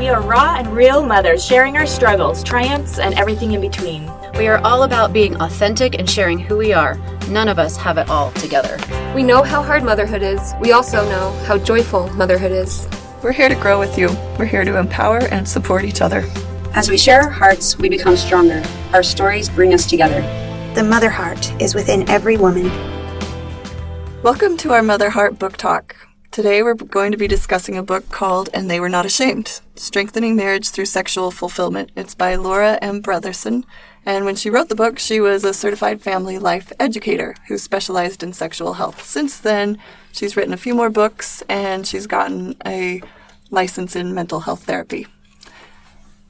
We are raw and real mothers, sharing our struggles, triumphs, and everything in between. We are all about being authentic and sharing who we are. None of us have it all together. We know how hard motherhood is. We also know how joyful motherhood is. We're here to grow with you. We're here to empower and support each other. As we share our hearts, we become stronger. Our stories bring us together. The MotherHeart is within every woman. Welcome to our MotherHeart Book Talk. Today we're going to be discussing a book called And They Were Not Ashamed, Strengthening Marriage Through Sexual Fulfillment. It's by Laura M. Brotherson, and when she wrote the book, she was a certified family life educator who specialized in sexual health. Since then, she's written a few more books, and she's gotten a license in mental health therapy.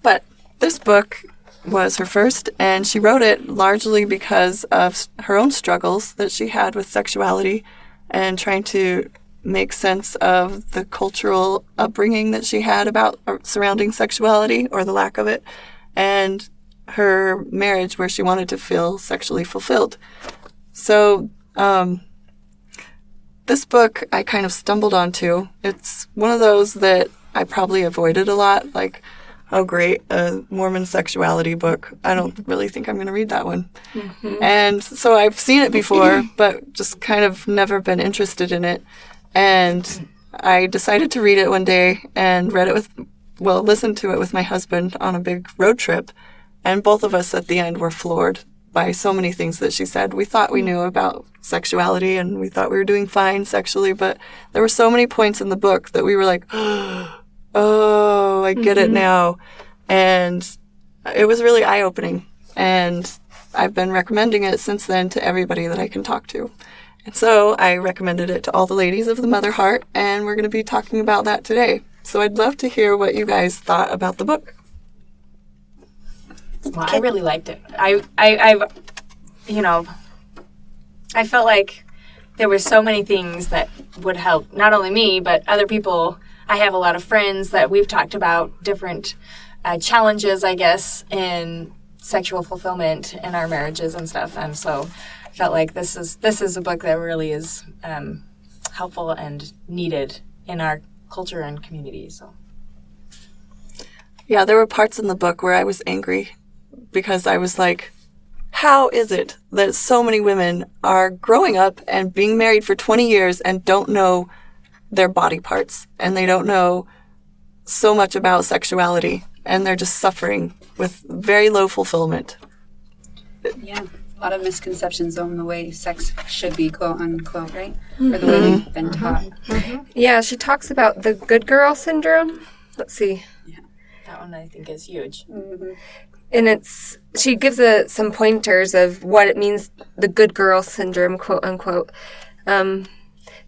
But this book was her first, and she wrote it largely because of her own struggles that she had with sexuality and trying to make sense of the cultural upbringing that she had about surrounding sexuality or the lack of it, and her marriage where she wanted to feel sexually fulfilled. So this book I kind of stumbled onto. It's one of those that I probably avoided a lot, like, oh great, a Mormon sexuality book. I don't really think I'm going to read that one. Mm-hmm. And so I've seen it before, but just kind of never been interested in it. And I decided to read it one day and listened to it with my husband on a big road trip. And both of us at the end were floored by so many things that she said. We thought we knew about sexuality and we thought we were doing fine sexually, but there were so many points in the book that we were like, oh, I get it now. And it was really eye-opening. And I've been recommending it since then to everybody that I can talk to. And so I recommended it to all the ladies of the MotherHeart, and we're going to be talking about that today. So I'd love to hear what you guys thought about the book. Well, I really liked it. I felt like there were so many things that would help not only me, but other people. I have a lot of friends that we've talked about different challenges, I guess, in sexual fulfillment in our marriages and stuff. And so I felt like this is a book that really is helpful and needed in our culture and community. So, yeah, there were parts in the book where I was angry because I was like, how is it that so many women are growing up and being married for 20 years and don't know their body parts, and they don't know so much about sexuality, and they're just suffering with very low fulfillment? Yeah, a lot of misconceptions on the way sex should be, quote unquote, right? Or the way we've been taught. Yeah, she talks about the good girl syndrome. Let's see. Yeah, that one I think is huge. Mm-hmm. And she gives some pointers of what it means, the good girl syndrome, quote unquote.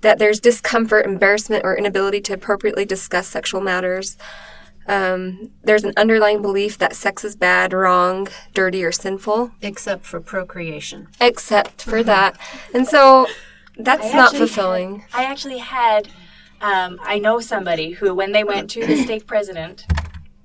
That there's discomfort, embarrassment, or inability to appropriately discuss sexual matters. There's an underlying belief that sex is bad, wrong, dirty, or sinful. Except for procreation. Except for that. And so that's not fulfilling. I actually had, I know somebody who, when they went to the stake president,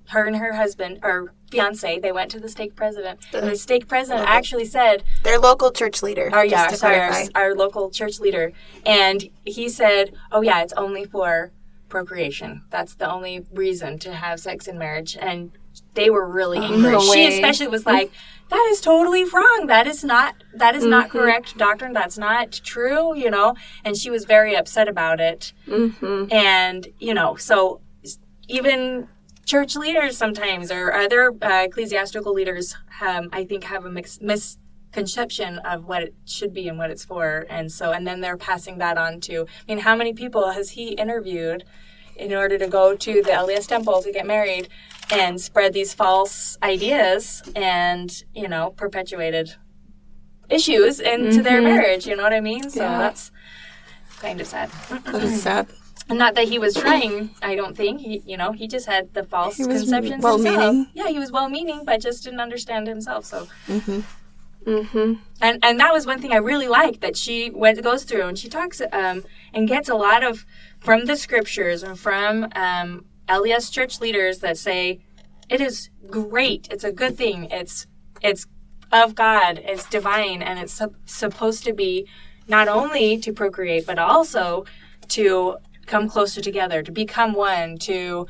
her and her husband, or fiance, they went to the stake president. And the stake president actually said... Their local church leader. Our local church leader. And he said, oh yeah, it's only for procreation. That's the only reason to have sex in marriage. And they were really angry. She especially was like, that is totally wrong. That is not correct doctrine. That's not true, And she was very upset about it. Mm-hmm. And, so even church leaders sometimes, or other ecclesiastical leaders, I think have a misconception of what it should be and what it's for. And then they're passing that on to, how many people has he interviewed in order to go to the LDS temple to get married and spread these false ideas and, perpetuated issues into their marriage, you know what I mean? So that's kind of sad. That is sad. And not that he was trying, I don't think. He just had the false conceptions well-meaning. himself. Yeah, he was well-meaning, but just didn't understand himself. So, Mm-hmm. And that was one thing I really liked that she goes through, and she talks and gets a lot of from the scriptures and from LDS church leaders that say it is great, it's a good thing, it's of God, it's divine, and it's supposed to be not only to procreate but also to come closer together, to become one, to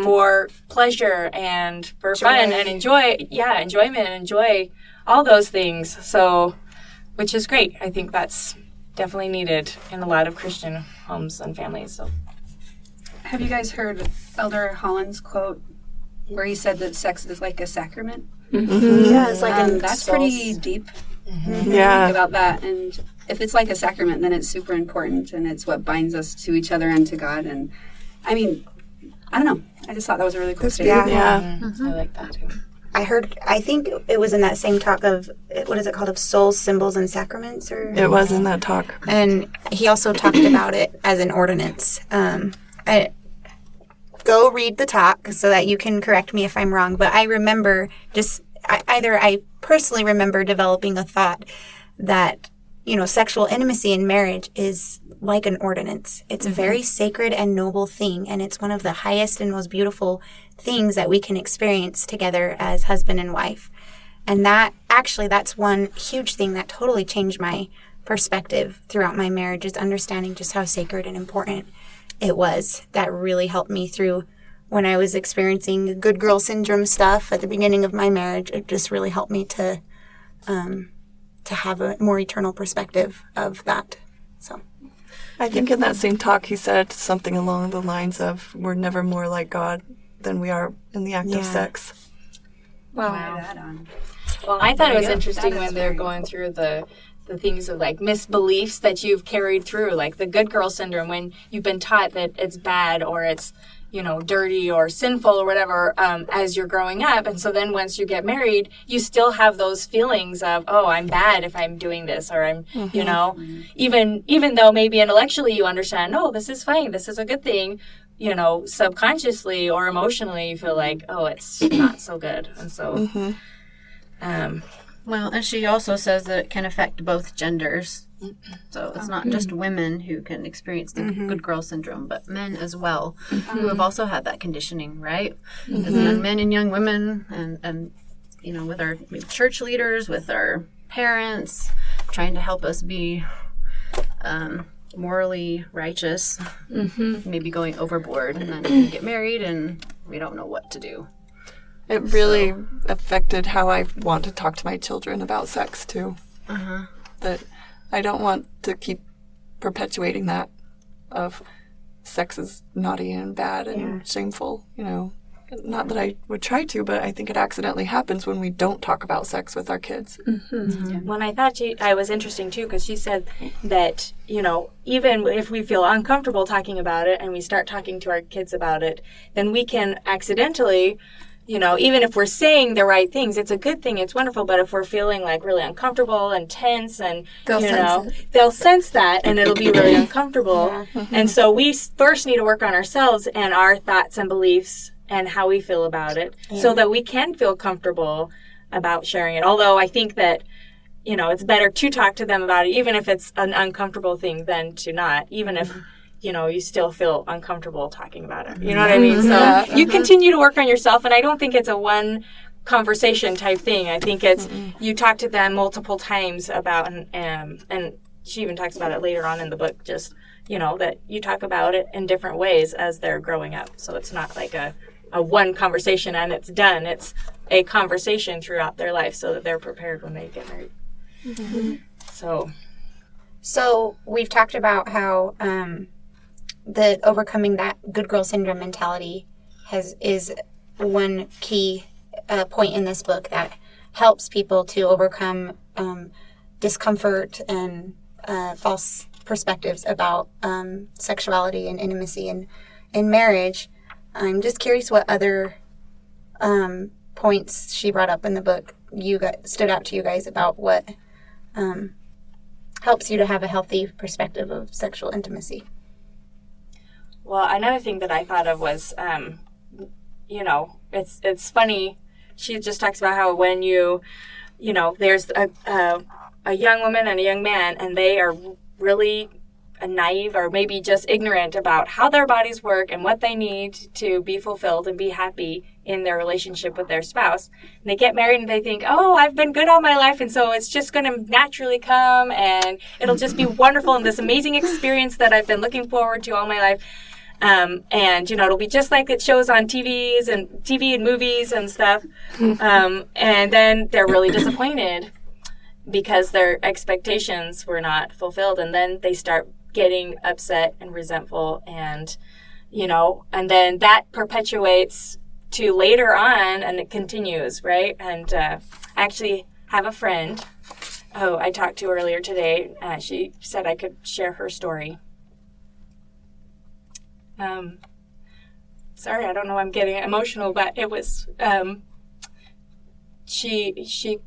for pleasure and for fun and enjoyment and enjoy all those things. So, which is great. I think that's definitely needed in a lot of Christian homes and families. So, have you guys heard Elder Holland's quote where he said that sex is like a sacrament? Yeah, it's like that's pretty deep. Yeah. About that. And if it's like a sacrament, then it's super important, and it's what binds us to each other and to God. And I mean, I don't know. I just thought that was a really cool statement. Yeah. I like that too. I think it was in that same talk of, what is it called, of souls, symbols, and sacraments? Or It was in that talk. And he also talked about it as an ordinance. Go read the talk so that you can correct me if I'm wrong. But I remember I personally remember developing a thought that, sexual intimacy in marriage is like an ordinance. It's a very sacred and noble thing, and it's one of the highest and most beautiful things that we can experience together as husband and wife. And that's one huge thing that totally changed my perspective throughout my marriage, is understanding just how sacred and important it was. That really helped me through when I was experiencing good girl syndrome stuff at the beginning of my marriage. It just really helped me to have a more eternal perspective of that. So I think in that same talk he said something along the lines of, we're never more like God than we are in the act of sex. Wow. Well, I thought it was interesting when they're going through the things of like misbeliefs that you've carried through, like the good girl syndrome, when you've been taught that it's bad or it's, dirty or sinful or whatever, as you're growing up. And so then once you get married, you still have those feelings of, oh, I'm bad if I'm doing this, or I'm, even though maybe intellectually you understand, no, this is fine, this is a good thing, subconsciously or emotionally you feel like, oh, it's not so good. And so, Well, and she also says that it can affect both genders. So it's not just women who can experience the good girl syndrome, but men as well, who have also had that conditioning, right? As young men and young women, and with our church leaders, with our parents, trying to help us be morally righteous, maybe going overboard, and then we get married and we don't know what to do. It really affected how I want to talk to my children about sex, too. That I don't want to keep perpetuating that of sex is naughty and bad and shameful, Not that I would try to, but I think it accidentally happens when we don't talk about sex with our kids. When I thought I was interesting, too, because she said that, even if we feel uncomfortable talking about it and we start talking to our kids about it, then we can accidentally... even if we're saying the right things, it's a good thing, it's wonderful, but if we're feeling like really uncomfortable and tense and, they'll sense that and it'll be really uncomfortable. And so we first need to work on ourselves and our thoughts and beliefs and how we feel about it so that we can feel comfortable about sharing it. Although I think that, it's better to talk to them about it, even if it's an uncomfortable thing, than to not, even if... you still feel uncomfortable talking about it. You know what I mean? So you continue to work on yourself, and I don't think it's a one conversation type thing. I think it's you talk to them multiple times about, and she even talks about it later on in the book, just, that you talk about it in different ways as they're growing up. So it's not like a one conversation and it's done. It's a conversation throughout their life so that they're prepared when they get married. So we've talked about how that overcoming that good girl syndrome mentality is one key point in this book that helps people to overcome discomfort and false perspectives about sexuality and intimacy in marriage. I'm just curious what other points she brought up in the book stood out to you guys about what helps you to have a healthy perspective of sexual intimacy. Well, another thing that I thought of was, it's funny. She just talks about how when there's a young woman and a young man, and they are really naive or maybe just ignorant about how their bodies work and what they need to be fulfilled and be happy in their relationship with their spouse. And they get married and they think, oh, I've been good all my life, and so it's just going to naturally come and it'll just be wonderful and this amazing experience that I've been looking forward to all my life. And, it'll be just like it shows on TV and movies and stuff. And then they're really disappointed because their expectations were not fulfilled. And then they start getting upset and resentful and, and then that perpetuates to later on and it continues, right? And actually have a friend who I talked to earlier today. She said I could share her story. Sorry, I don't know, I'm getting emotional, but it was, she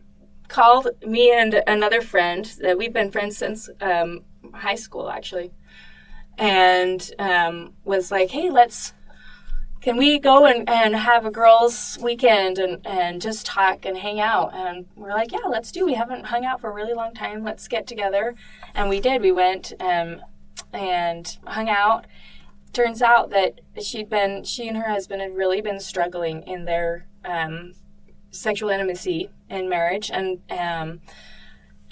called me and another friend that we've been friends since high school, actually, and was like, hey, can we go and have a girls' weekend and just talk and hang out? And we're like, yeah, let's do. We haven't hung out for a really long time. Let's get together. And we did. We went and hung out. Turns out that she and her husband had really been struggling in their sexual intimacy in marriage, and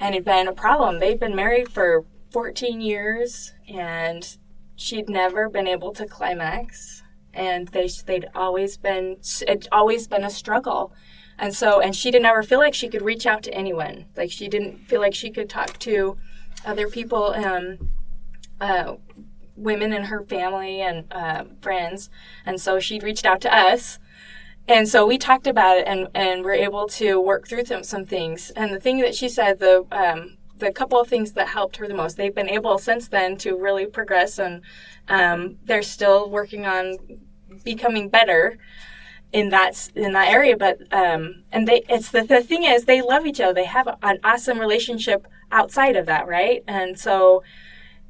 it'd been a problem. They'd been married for 14 years, and she'd never been able to climax, and it'd always been a struggle. And she didn't ever feel like she could reach out to anyone. Like, she didn't feel like she could talk to other people, women in her family and friends. And so she reached out to us. And so we talked about it and were able to work through some things. And the thing that she said, the couple of things that helped her the most, they've been able since then to really progress, and they're still working on becoming better in that area. But the thing is, they love each other. They have an awesome relationship outside of that, right?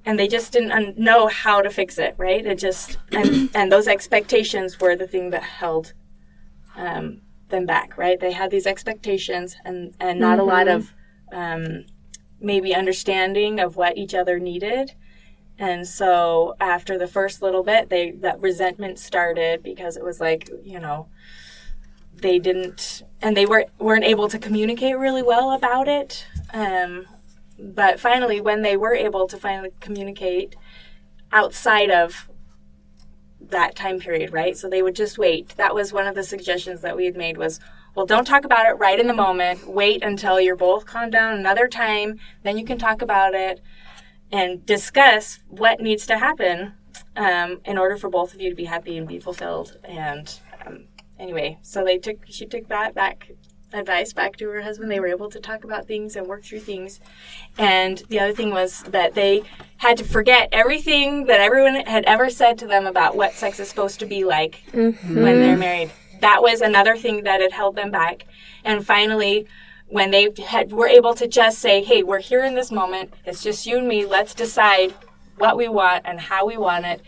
And they just didn't know how to fix it, right? It just and those expectations were the thing that held them back, right? They had these expectations and not a lot of maybe understanding of what each other needed. And so after the first little bit, that resentment started because it was like, they didn't, and they weren't able to communicate really well about it. But finally, when they were able to finally communicate outside of that time period, right? So they would just wait. That was one of the suggestions that we had made was, well, don't talk about it right in the moment. Wait until you're both calmed down another time. Then you can talk about it and discuss what needs to happen in order for both of you to be happy and be fulfilled. And anyway, so she took that advice back to her husband. They were able to talk about things and work through things. And the other thing was that they had to forget everything that everyone had ever said to them about what sex is supposed to be like when they're married. That was another thing that had held them back. And finally, when they were able to just say, hey, we're here in this moment. It's just you and me. Let's decide what we want and how we want it.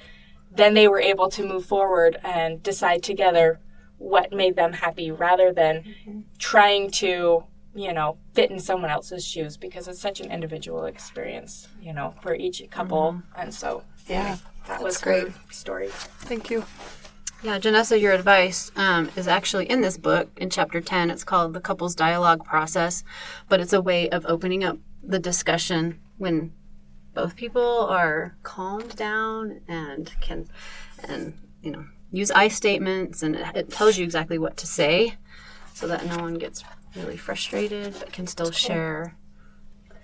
Then they were able to move forward and decide together what made them happy rather than trying to, fit in someone else's shoes, because it's such an individual experience, for each couple. And so, yeah, that was great story. Thank you. Yeah, Jenessa, your advice is actually in this book in chapter 10. It's called The Couples Dialogue Process, but it's a way of opening up the discussion when both people are calmed down and can, use I statements, and it tells you exactly what to say so that no one gets really frustrated but can still share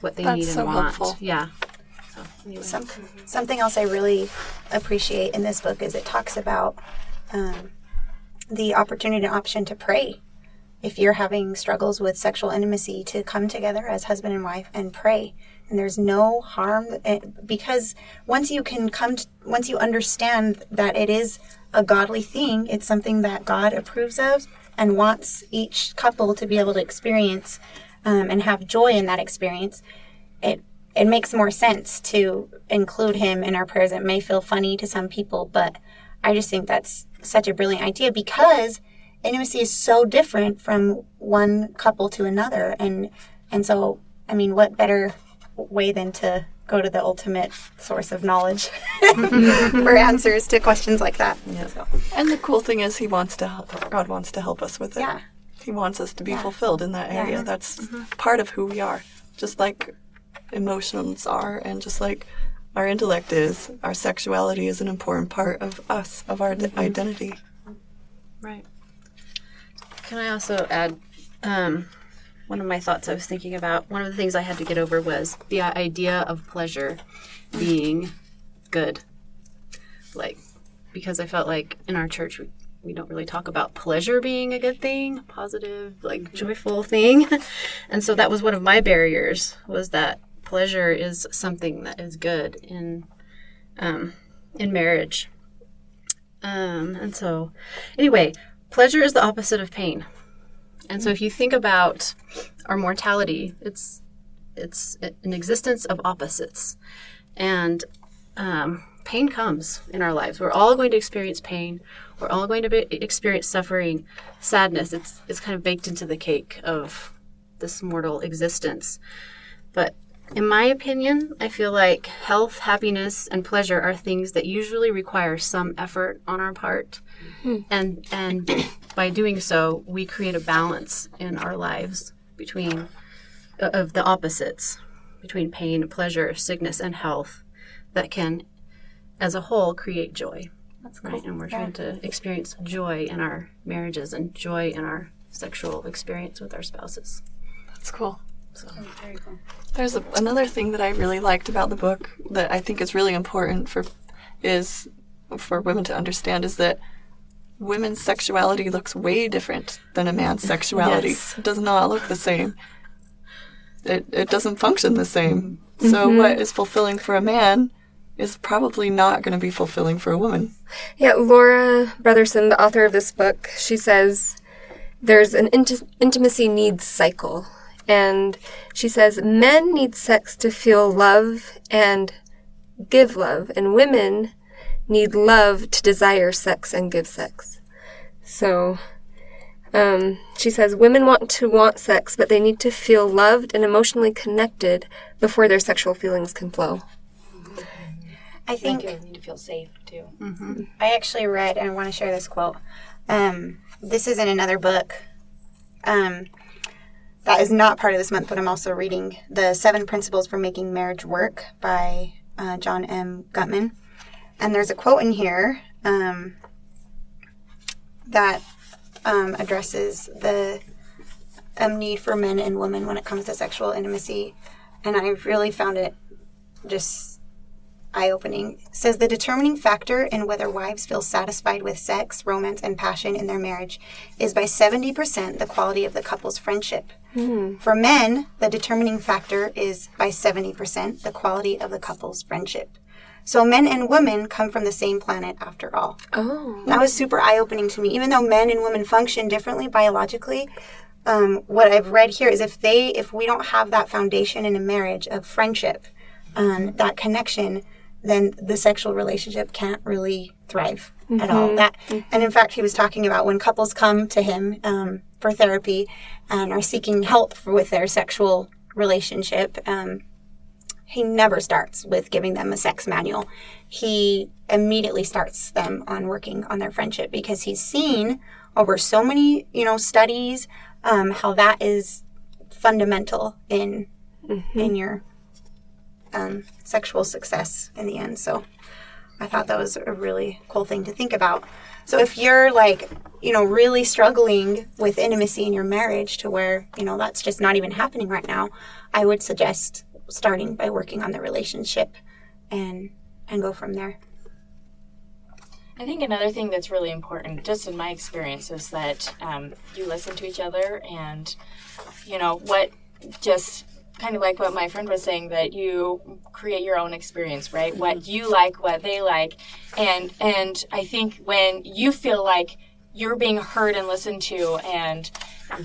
what they need and want. Helpful. Yeah. So, anyway. Something else I really appreciate in this book is it talks about the opportunity and option to pray. If you're having struggles with sexual intimacy, to come together as husband and wife and pray. And there's no harm, because once you understand that it is a godly thing, it's something that God approves of and wants each couple to be able to experience and have joy in that experience, it makes more sense to include him in our prayers. It may feel funny to some people, but I just think that's such a brilliant idea, because intimacy is so different from one couple to another. And so, what better way than to go to the ultimate source of knowledge for answers to questions like that. Yeah. So. And the cool thing is God wants to help us with it. Yeah. He wants us to be fulfilled in that area. That's part of who we are. Just like emotions are, and just like our intellect is, our sexuality is an important part of us, of our identity. Right. Can I also add one of my thoughts I was thinking about? One of the things I had to get over was the idea of pleasure being good. Like, because I felt like in our church we don't really talk about pleasure being a good thing, positive, like joyful thing. And so that was one of my barriers, was that pleasure is something that is good in marriage. And so anyway, pleasure is the opposite of pain. And so if you think about our mortality, it's an existence of opposites. And pain comes in our lives. We're all going to experience pain. We're all going to experience suffering, sadness. It's kind of baked into the cake of this mortal existence. But in my opinion, I feel like health, happiness, and pleasure are things that usually require some effort on our part. And by doing so, we create a balance in our lives between of the opposites, between pain, pleasure, sickness, and health, that can, as a whole, create joy. That's cool. Right? And we're trying to experience joy in our marriages and joy in our sexual experience with our spouses. That's cool. So Very cool. There's another thing that I really liked about the book that I think is really important for women to understand, is that women's sexuality looks way different than a man's sexuality. Yes. It does not look the same. It doesn't function the same. So what is fulfilling for a man is probably not going to be fulfilling for a woman. Yeah, Laura Brotherson, the author of this book, she says there's an intimacy needs cycle. And she says men need sex to feel love and give love, and women need love to desire sex and give sex. So she says women want sex, but they need to feel loved and emotionally connected before their sexual feelings can flow. I think They need to feel safe too. I actually read, and I want to share this quote. This is in another book that is not part of this month, but I'm also reading The 7 Principles for Making Marriage Work by John M. Gutman. And there's a quote in here that addresses the need for men and women when it comes to sexual intimacy. And I really found it just eye-opening. It says, the determining factor in whether wives feel satisfied with sex, romance, and passion in their marriage is by 70% the quality of the couple's friendship. For men, the determining factor is by 70% the quality of the couple's friendship. So men and women come from the same planet after all. Oh. That was super eye-opening to me. Even though men and women function differently biologically, what I've read here is if we don't have that foundation in a marriage of friendship, that connection, then the sexual relationship can't really thrive at all. And in fact, he was talking about when couples come to him for therapy and are seeking help with their sexual relationship, he never starts with giving them a sex manual. He immediately starts them on working on their friendship, because he's seen over so many, studies, how that is fundamental in your sexual success in the end. So I thought that was a really cool thing to think about. So if you're really struggling with intimacy in your marriage to where, that's just not even happening right now, I would suggest starting by working on the relationship and go from there. I think another thing that's really important, just in my experience, is that you listen to each other, and just kind of like what my friend was saying, that you create your own experience, right? What you like, what they like, and I think when you feel like you're being heard and listened to, and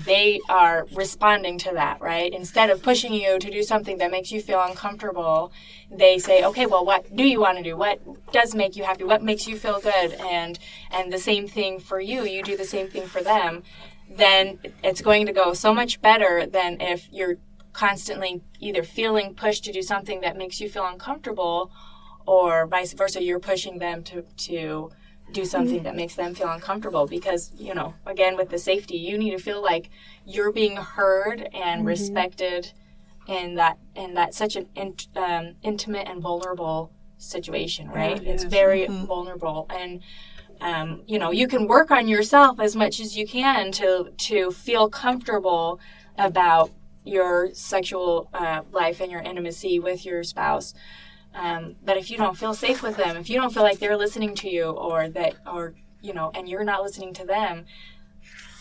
they are responding to that, right? Instead of pushing you to do something that makes you feel uncomfortable, they say, okay, well, what do you want to do? What does make you happy? What makes you feel good? And the same thing for you. You do the same thing for them. Then it's going to go so much better than if you're constantly either feeling pushed to do something that makes you feel uncomfortable, or vice versa, you're pushing them to do something that makes them feel uncomfortable. Because, again, with the safety, you need to feel like you're being heard and respected in that such an intimate and vulnerable situation, right? It's very vulnerable. And, you can work on yourself as much as you can to feel comfortable about your sexual life and your intimacy with your spouse. But if you don't feel safe with them, if you don't feel like they're listening to you and you're not listening to them,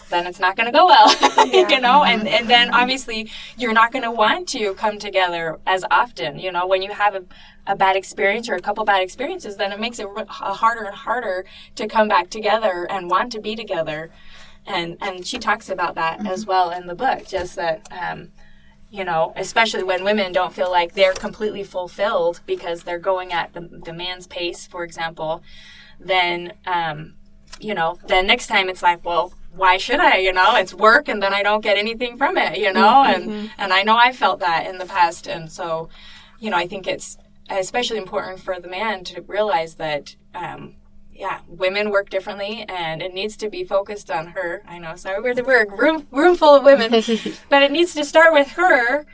then it's not going to go well, and then obviously you're not going to want to come together as often. When you have a bad experience or a couple bad experiences, then it makes it harder and harder to come back together and want to be together. And she talks about that as well in the book, just that, especially when women don't feel like they're completely fulfilled because they're going at the man's pace, for example, then next time it's like, well, why should I? It's work, and then I don't get anything from it, and I know I felt that in the past. And so, I think it's especially important for the man to realize that, women work differently, and it needs to be focused on her. I know, sorry, we're a room full of women, but it needs to start with her.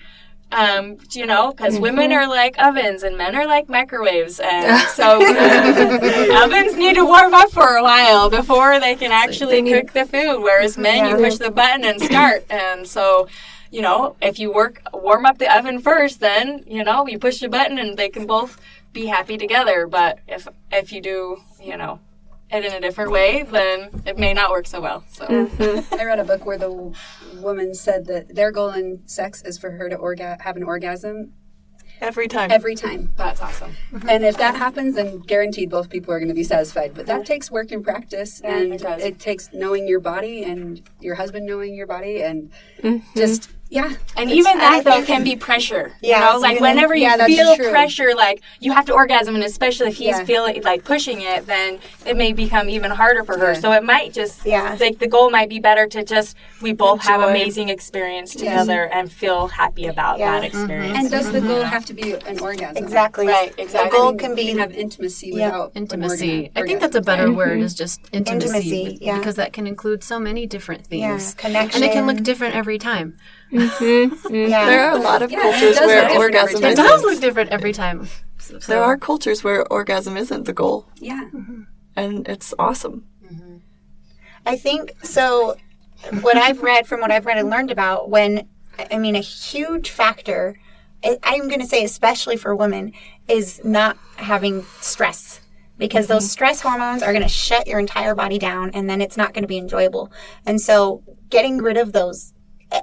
Because women are like ovens and men are like microwaves. And so ovens need to warm up for a while before they can actually cook the food. Whereas men, you push the button and start. And so, if you warm up the oven first, then, you push the button and they can both be happy together. But if you do, it in a different way, then it may not work so well. So I read a book where the woman said that their goal in sex is for her to have an orgasm every time. That's awesome. And if that happens, then guaranteed both people are going to be satisfied. But that takes work and practice, and it takes knowing your body and your husband knowing your body, and just and even that though can be pressure. Whenever you feel pressure, like you have to orgasm, and especially if he's feeling like pushing it, then it may become even harder for her. So it might just like the goal might be better to just we both have amazing experience together and feel happy about that experience. And does the goal have to be an orgasm? Exactly. Right. Exactly. The goal can be you can have intimacy without intimacy. I think that's a better word, is just intimacy, because that can include so many different things. Connection. And it can look different every time. There are a lot of cultures where orgasm it does look different every time. So. There are cultures where orgasm isn't the goal. Yeah. And it's awesome. I think so. What I've read and learned about, a huge factor, I'm going to say especially for women, is not having stress. Because those stress hormones are going to shut your entire body down, and then it's not going to be enjoyable. And so getting rid of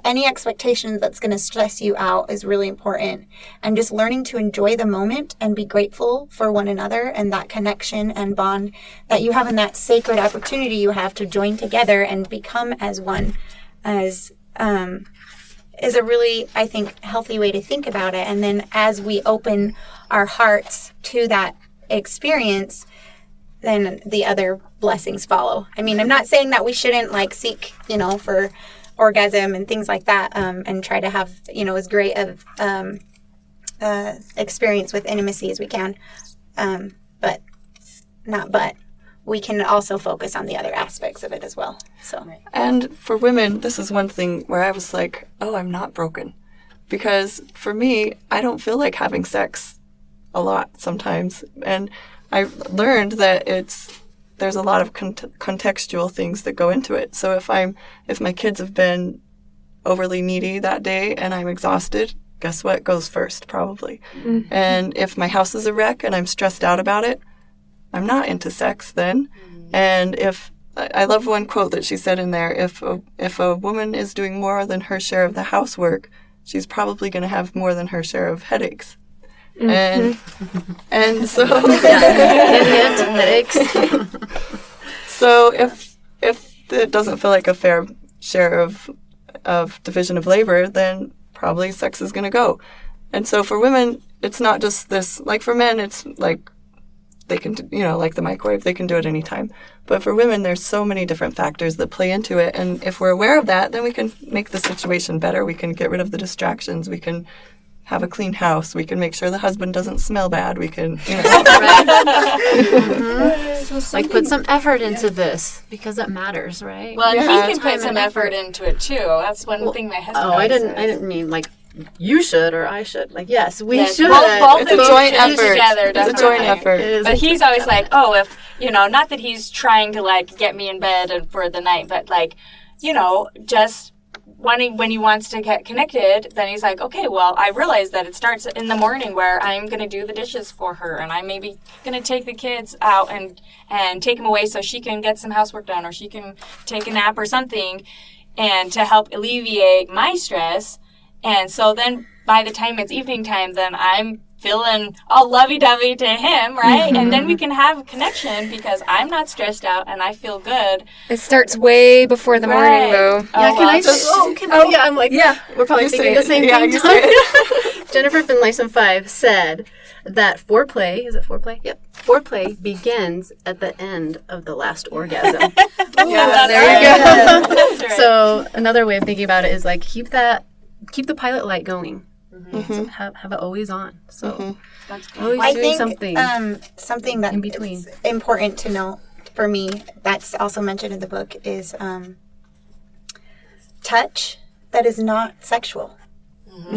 any expectations that's going to stress you out is really important. And just learning to enjoy the moment and be grateful for one another and that connection and bond that you have, and that sacred opportunity you have to join together and become as one is a really, I think, healthy way to think about it. And then as we open our hearts to that experience, then the other blessings follow. I'm not saying that we shouldn't seek, for orgasm and things like that, and try to have, as great of experience with intimacy as we can. But we can also focus on the other aspects of it as well. So. And for women, this is one thing where I was like, oh, I'm not broken. Because for me, I don't feel like having sex a lot sometimes. And I learned that there's a lot of contextual things that go into it. So if my kids have been overly needy that day and I'm exhausted, guess what goes first? Probably. Mm-hmm. And if my house is a wreck and I'm stressed out about it, I'm not into sex then. Mm-hmm. And I love one quote that she said in there, if a woman is doing more than her share of the housework, she's probably going to have more than her share of headaches. Mm-hmm. And so headaches. So if it doesn't feel like a fair share of division of labor, then probably sex is going to go. And so for women, it's not just this, like for men, it's like they can, like the microwave, they can do it anytime. But for women, there's so many different factors that play into it. And if we're aware of that, then we can make the situation better. We can get rid of the distractions. We can have a clean house. We can make sure the husband doesn't smell bad. We can, like put some effort into this because it matters, right? Well, and he can put some effort into it too. That's one thing my husband. I didn't mean like you should or I should. Like, yes, we should. Both It's a joint effort. Together, It's a joint effort. But he's always like, oh, if, not that he's trying to, like, get me in bed and for the night, but, like, just when he wants to get connected, then he's like, okay, well, I realize that it starts in the morning where I'm going to do the dishes for her, and I'm maybe going to take the kids out and take them away so she can get some housework done, or she can take a nap or something, and to help alleviate my stress. And so then by the time it's evening time, then I'm feeling all lovey-dovey to him, right? Mm-hmm. And then we can have a connection because I'm not stressed out and I feel good. It starts way before the morning, though. I'm like, we're probably thinking the same thing. Jennifer Finlayson 5 said that foreplay, is it foreplay? Yep. Foreplay begins at the end of the last orgasm. There you go. That's right. So another way of thinking about it is like keep the pilot light going. Mm-hmm. So have it always on. So that's cool. Always doing something. Something that in between is important to know for me that's also mentioned in the book is touch that is not sexual. Mm-hmm.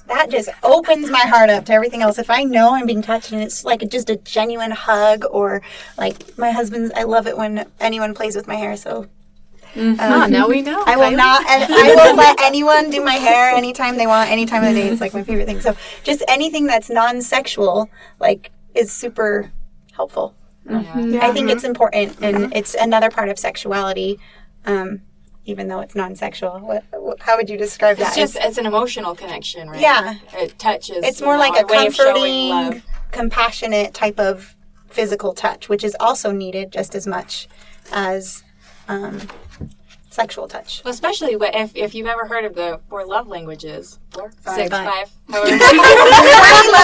That just opens my heart up to everything else. If I know I'm being touched and it's like just a genuine hug, or like my husband's, I love it when anyone plays with my hair. So. Now we know. I will not, and I will let anyone do my hair anytime they want, any time of the day. It's like my favorite thing. So just anything that's non-sexual, like, is super helpful. Mm-hmm. I think it's important, and it's another part of sexuality, even though it's non-sexual. How would you describe that? It's an emotional connection, right? Yeah. It touches. It's more like a comforting, compassionate type of physical touch, which is also needed just as much as sexual touch. Well, especially if you've ever heard of the 4 love languages. 4, 5. The love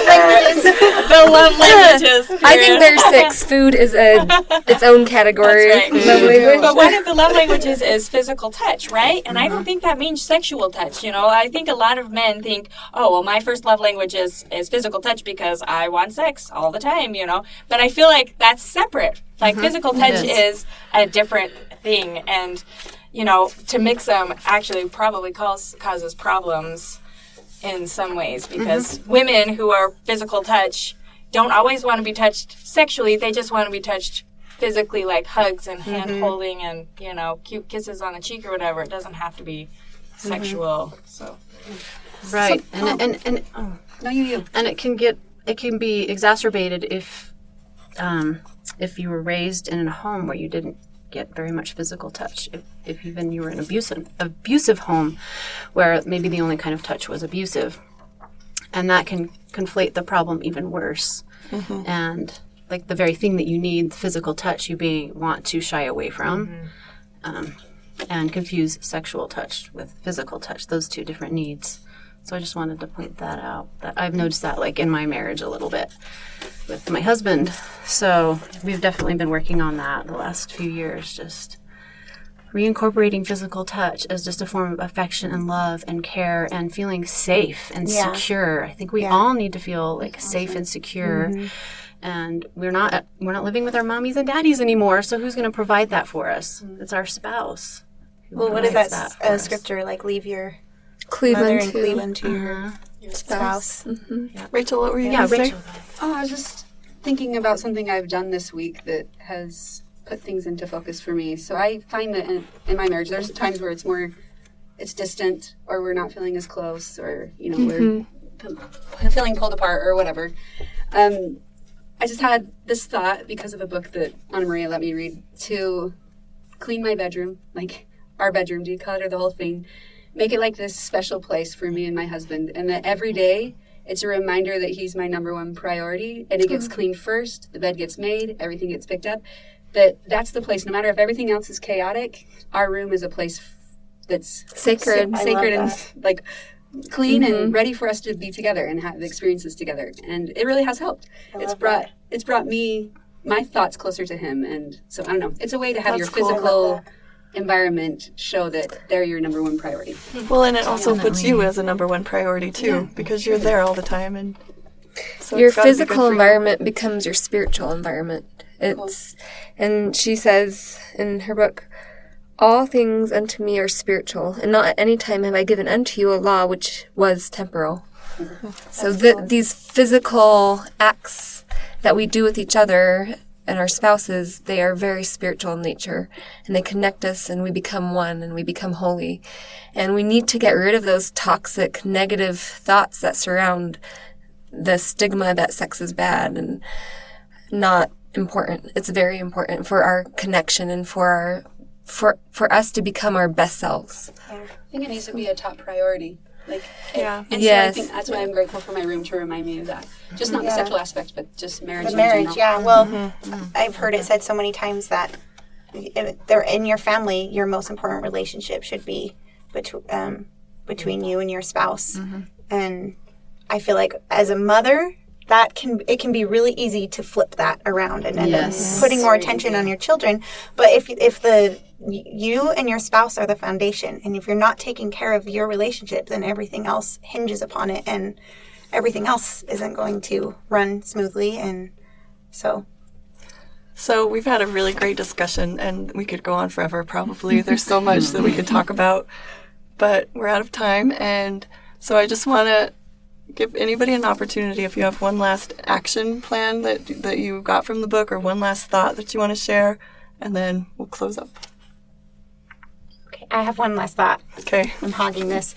languages. The love languages. I think there's 6. Food is its own category. That's right. Love language. But one of the love languages is physical touch, right? And I don't think that means sexual touch. I think a lot of men think, oh, well, my first love language is physical touch because I want sex all the time, But I feel like that's separate. Like physical touch is a different thing, and to mix them actually probably causes problems in some ways, because women who are physical touch don't always want to be touched sexually. They just want to be touched physically, like hugs and hand holding and cute kisses on the cheek or whatever. It doesn't have to be sexual. So right, and it can be exacerbated if you were raised in a home where you didn't get very much physical touch. If even you were in an abusive home where maybe the only kind of touch was abusive, and that can conflate the problem even worse. And like the very thing that you need, physical touch, you want to shy away from, and confuse sexual touch with physical touch, those two different needs. So I just wanted to point that out, that I've noticed that like in my marriage a little bit with my husband. So we've definitely been working on that the last few years, just reincorporating physical touch as just a form of affection and love and care and feeling safe and secure. I think we all need to feel like safe and secure. And we're not living with our mommies and daddies anymore, so who's going to provide that for us? It's our spouse. Well, what is that scripture, like leave your Cleveland to your spouse. Rachel, what were you going to say? Oh, I was just thinking about something I've done this week that has put things into focus for me. So I find that in my marriage, there's times where it's distant, or we're not feeling as close, or we're feeling pulled apart or whatever. I just had this thought because of a book that Annamaria let me read, to clean my bedroom, like our bedroom, declutter the whole thing. Make it like this special place for me and my husband, and that every day it's a reminder that he's my number one priority, and it gets cleaned first, the bed gets made, everything gets picked up. That's the place. No matter if everything else is chaotic, our room is a place that's sacred and like clean and ready for us to be together and have experiences together. And it really has helped. It's brought me, my thoughts closer to him, and so I don't know. It's a way to have your physical environment show that they're your number one priority. Well, and it also puts you as a number one priority too, because you're there all the time, and so your physical environment becomes your spiritual environment. And she says in her book, all things unto me are spiritual, and not at any time have I given unto you a law which was temporal. So these physical acts that we do with each other and our spouses, they are very spiritual in nature, and they connect us, and we become one, and we become holy. And we need to get rid of those toxic, negative thoughts that surround the stigma that sex is bad and not important. It's very important for our connection and for us to become our best selves. I think it needs to be a top priority. Yeah. And Yes. so I think that's why I'm grateful for my room to remind me of that. Just not the sexual aspect, but just marriage The in marriage, general. yeah. Well, I've heard it said so many times that they're in your family, your most important relationship should be between you and your spouse. And I feel like as a mother, it can be really easy to flip that around and end up putting more attention on your children. But if you and your spouse are the foundation, and if you're not taking care of your relationship, then everything else hinges upon it, and everything else isn't going to run smoothly. And so we've had a really great discussion, and we could go on forever probably. There's so much that we could talk about, but we're out of time. And so I just want to give anybody an opportunity, if you have one last action plan that you got from the book, or one last thought that you want to share, and then we'll close up. Okay, I have one last thought. Okay. I'm hogging this.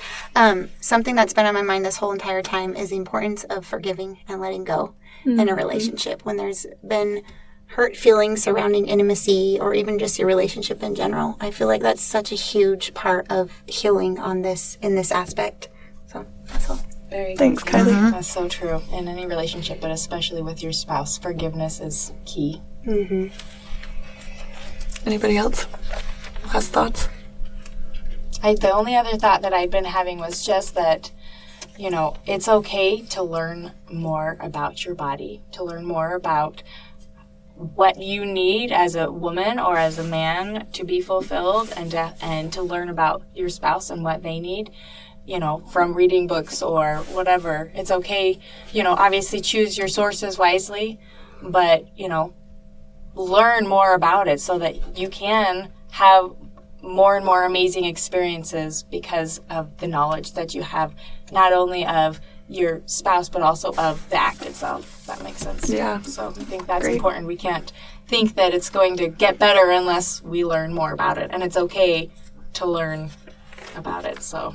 Something that's been on my mind this whole entire time is the importance of forgiving and letting go in a relationship. When there's been hurt feelings surrounding intimacy, or even just your relationship in general, I feel like that's such a huge part of healing in this aspect. So that's all. Very Thanks, good. Kylie. That's so true. In any relationship, but especially with your spouse, forgiveness is key. Anybody else? Last thoughts? The only other thought that I'd been having was just that, it's okay to learn more about your body, to learn more about what you need as a woman or as a man to be fulfilled, and to learn about your spouse and what they need. From reading books or whatever. It's okay, obviously choose your sources wisely, but, learn more about it so that you can have more and more amazing experiences because of the knowledge that you have, not only of your spouse, but also of the act itself, if that makes sense. Yeah. So I think that's Great. important. We can't think that it's going to get better unless we learn more about it. And it's okay to learn about it. So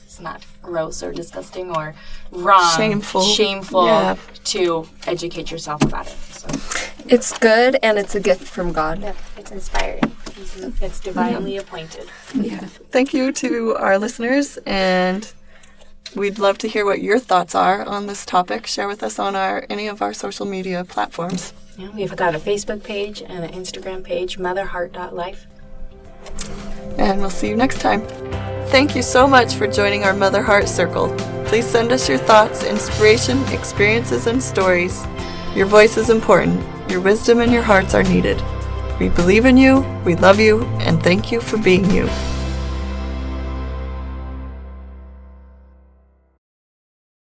it's not gross or disgusting or wrong. Shameful. Shameful to educate yourself about it. So It's good, and it's a gift from God. Yeah, it's inspiring. it's divinely appointed. Thank you to our listeners, and we'd love to hear what your thoughts are on this topic. Share with us on any of our social media platforms. Yeah, we've got a Facebook page and an Instagram page, MotherHeart.life. And we'll see you next time. Thank you so much for joining our MotherHeart Circle. Please send us your thoughts, inspiration, experiences, and stories. Your voice is important. Your wisdom and your hearts are needed. We believe in you, we love you, and thank you for being you.